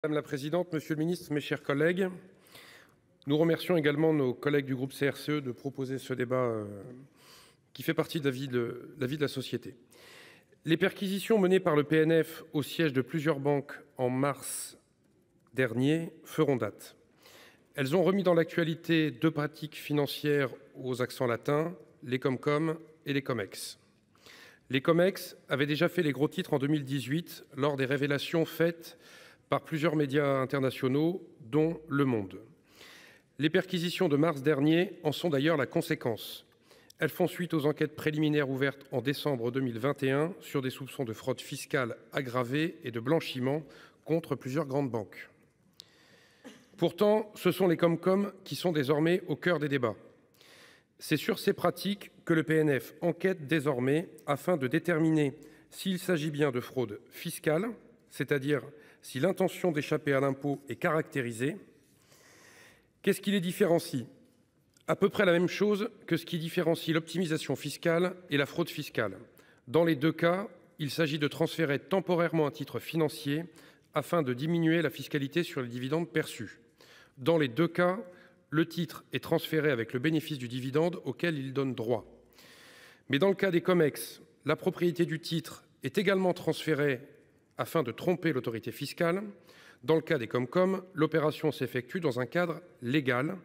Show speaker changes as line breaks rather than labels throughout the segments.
Madame la présidente, monsieur le ministre, mes chers collègues, nous remercions également nos collègues du groupe CRCE de proposer ce débat qui fait partie de la vie de la société. Les perquisitions menées par le PNF au siège de plusieurs banques en mars dernier feront date. Elles ont remis dans l'actualité deux pratiques financières aux accents latins, les Comcom et les Comex. Les Comex avaient déjà fait les gros titres en 2018 lors des révélations faites par plusieurs médias internationaux, dont Le Monde. Les perquisitions de mars dernier en sont d'ailleurs la conséquence. Elles font suite aux enquêtes préliminaires ouvertes en décembre 2021 sur des soupçons de fraude fiscale aggravée et de blanchiment contre plusieurs grandes banques. Pourtant, ce sont les Comcom qui sont désormais au cœur des débats. C'est sur ces pratiques que le PNF enquête désormais afin de déterminer s'il s'agit bien de fraude fiscale, c'est-à-dire si l'intention d'échapper à l'impôt est caractérisée. Qu'est-ce qui les différencie? À peu près la même chose que ce qui différencie l'optimisation fiscale et la fraude fiscale. Dans les deux cas, il s'agit de transférer temporairement un titre financier afin de diminuer la fiscalité sur les dividendes perçus. Dans les deux cas, le titre est transféré avec le bénéfice du dividende auquel il donne droit. Mais dans le cas des Comex, la propriété du titre est également transférée afin de tromper l'autorité fiscale. Dans le cas des Comcom, l'opération s'effectue dans un cadre légal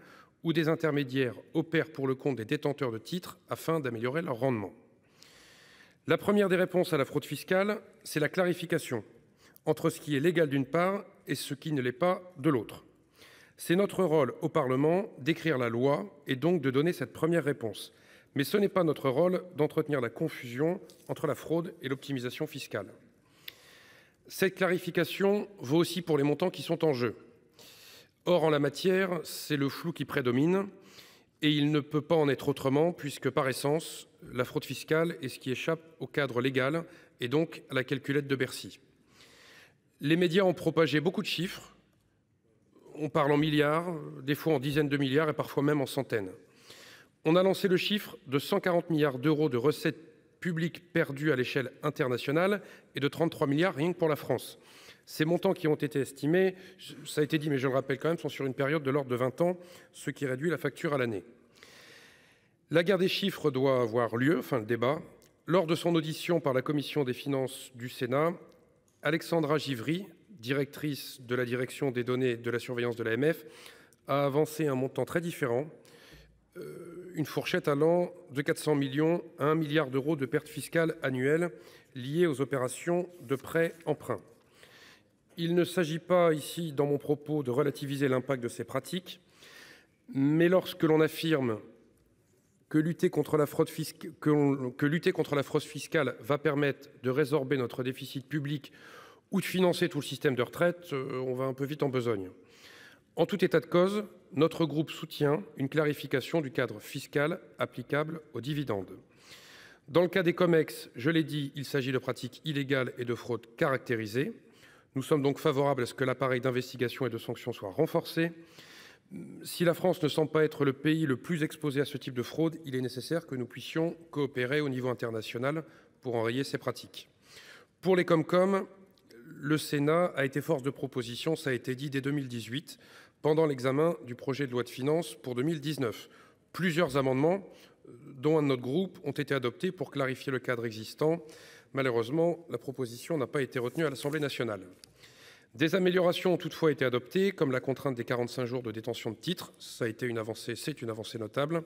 où des intermédiaires opèrent pour le compte des détenteurs de titres afin d'améliorer leur rendement. La première des réponses à la fraude fiscale, c'est la clarification entre ce qui est légal d'une part et ce qui ne l'est pas de l'autre. C'est notre rôle au Parlement d'écrire la loi et donc de donner cette première réponse. Mais ce n'est pas notre rôle d'entretenir la confusion entre la fraude et l'optimisation fiscale. Cette clarification vaut aussi pour les montants qui sont en jeu. Or, en la matière, c'est le flou qui prédomine et il ne peut pas en être autrement puisque, par essence, la fraude fiscale est ce qui échappe au cadre légal et donc à la calculette de Bercy. Les médias ont propagé beaucoup de chiffres. On parle en milliards, des fois en dizaines de milliards et parfois même en centaines. On a lancé le chiffre de 140 milliards d'euros de recettes publics perdus à l'échelle internationale et de 33 milliards rien que pour la France. Ces montants qui ont été estimés, ça a été dit mais je le rappelle quand même, sont sur une période de l'ordre de 20 ans, ce qui réduit la facture à l'année. La guerre des chiffres doit avoir lieu, enfin le débat. Lors de son audition par la commission des finances du Sénat, Alexandra Givry, directrice de la direction des données de la surveillance de l'AMF, a avancé un montant très différent, une fourchette allant de 400 millions à 1 milliard d'euros de pertes fiscales annuelles liées aux opérations de prêt-emprunt. Il ne s'agit pas ici, dans mon propos, de relativiser l'impact de ces pratiques, mais lorsque l'on affirme que lutter contre la fraude fiscale va permettre de résorber notre déficit public ou de financer tout le système de retraite, on va un peu vite en besogne. En tout état de cause, notre groupe soutient une clarification du cadre fiscal applicable aux dividendes. Dans le cas des Comex, je l'ai dit, il s'agit de pratiques illégales et de fraudes caractérisées. Nous sommes donc favorables à ce que l'appareil d'investigation et de sanctions soit renforcé. Si la France ne semble pas être le pays le plus exposé à ce type de fraude, il est nécessaire que nous puissions coopérer au niveau international pour enrayer ces pratiques. Pour les Comcom, le Sénat a été force de proposition, ça a été dit, dès 2018, pendant l'examen du projet de loi de finances pour 2019. Plusieurs amendements, dont un de notre groupe, ont été adoptés pour clarifier le cadre existant. Malheureusement, la proposition n'a pas été retenue à l'Assemblée nationale. Des améliorations ont toutefois été adoptées, comme la contrainte des 45 jours de détention de titres. Ça a été une avancée, c'est une avancée notable.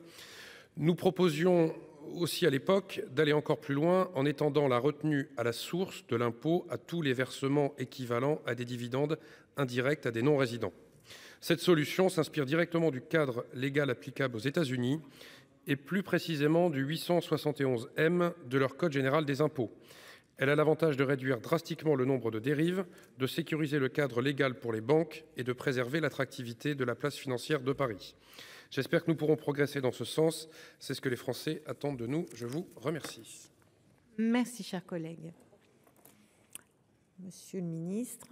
Nous proposions aussi à l'époque d'aller encore plus loin en étendant la retenue à la source de l'impôt à tous les versements équivalents à des dividendes indirects à des non-résidents. Cette solution s'inspire directement du cadre légal applicable aux États-Unis et plus précisément du 871M de leur Code général des impôts. Elle a l'avantage de réduire drastiquement le nombre de dérives, de sécuriser le cadre légal pour les banques et de préserver l'attractivité de la place financière de Paris. J'espère que nous pourrons progresser dans ce sens. C'est ce que les Français attendent de nous. Je vous remercie.
Merci, cher collègue. Monsieur le ministre.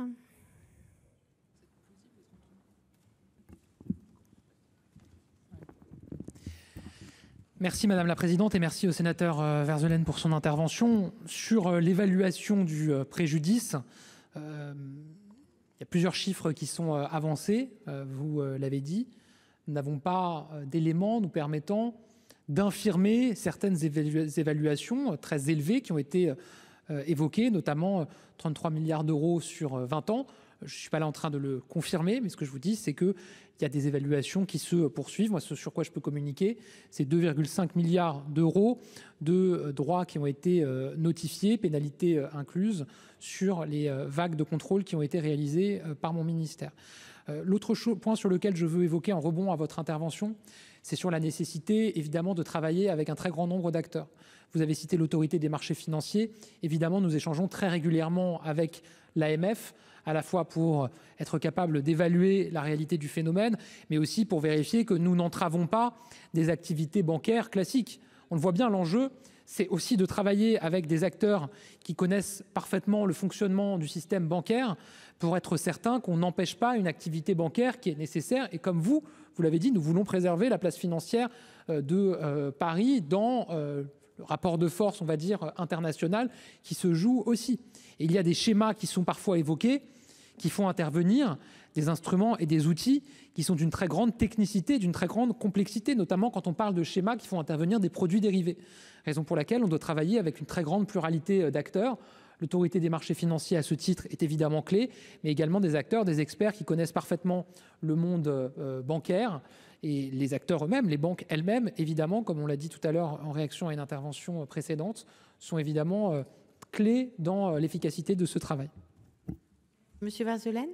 Merci madame la présidente et merci au sénateur Verzelen pour son intervention sur l'évaluation du préjudice. Il y a a plusieurs chiffres qui sont avancés, vous l'avez dit. Nous n'avons pas d'éléments nous permettant d'infirmer certaines évaluations très élevées qui ont été évoquées, notamment 33 milliards d'euros sur 20 ans. Je ne suis pas là en train de le confirmer, mais ce que je vous dis, c'est qu'il y a des évaluations qui se poursuivent. Moi, ce sur quoi je peux communiquer, c'est 2,5 milliards d'euros de droits qui ont été notifiés, pénalités incluses, sur les vagues de contrôle qui ont été réalisées par mon ministère. L'autre point sur lequel je veux évoquer en rebond à votre intervention, c'est sur la nécessité, évidemment, de travailler avec un très grand nombre d'acteurs. Vous avez cité l'autorité des marchés financiers. Évidemment, nous échangeons très régulièrement avec l'AMF, à la fois pour être capable d'évaluer la réalité du phénomène, mais aussi pour vérifier que nous n'entravons pas des activités bancaires classiques. On le voit bien, l'enjeu, c'est aussi de travailler avec des acteurs qui connaissent parfaitement le fonctionnement du système bancaire pour être certain qu'on n'empêche pas une activité bancaire qui est nécessaire. Et comme vous l'avez dit, nous voulons préserver la place financière de Paris dans le rapport de force, on va dire, international qui se joue aussi. Et il y a des schémas qui sont parfois évoqués, qui font intervenir des instruments et des outils qui sont d'une très grande technicité, d'une très grande complexité, notamment quand on parle de schémas qui font intervenir des produits dérivés. Raison pour laquelle on doit travailler avec une très grande pluralité d'acteurs. L'autorité des marchés financiers, à ce titre, est évidemment clé, mais également des acteurs, des experts qui connaissent parfaitement le monde bancaire et les acteurs eux-mêmes, les banques elles-mêmes, évidemment, comme on l'a dit tout à l'heure en réaction à une intervention précédente, sont évidemment clés dans l'efficacité de ce travail.
Monsieur Verzelen.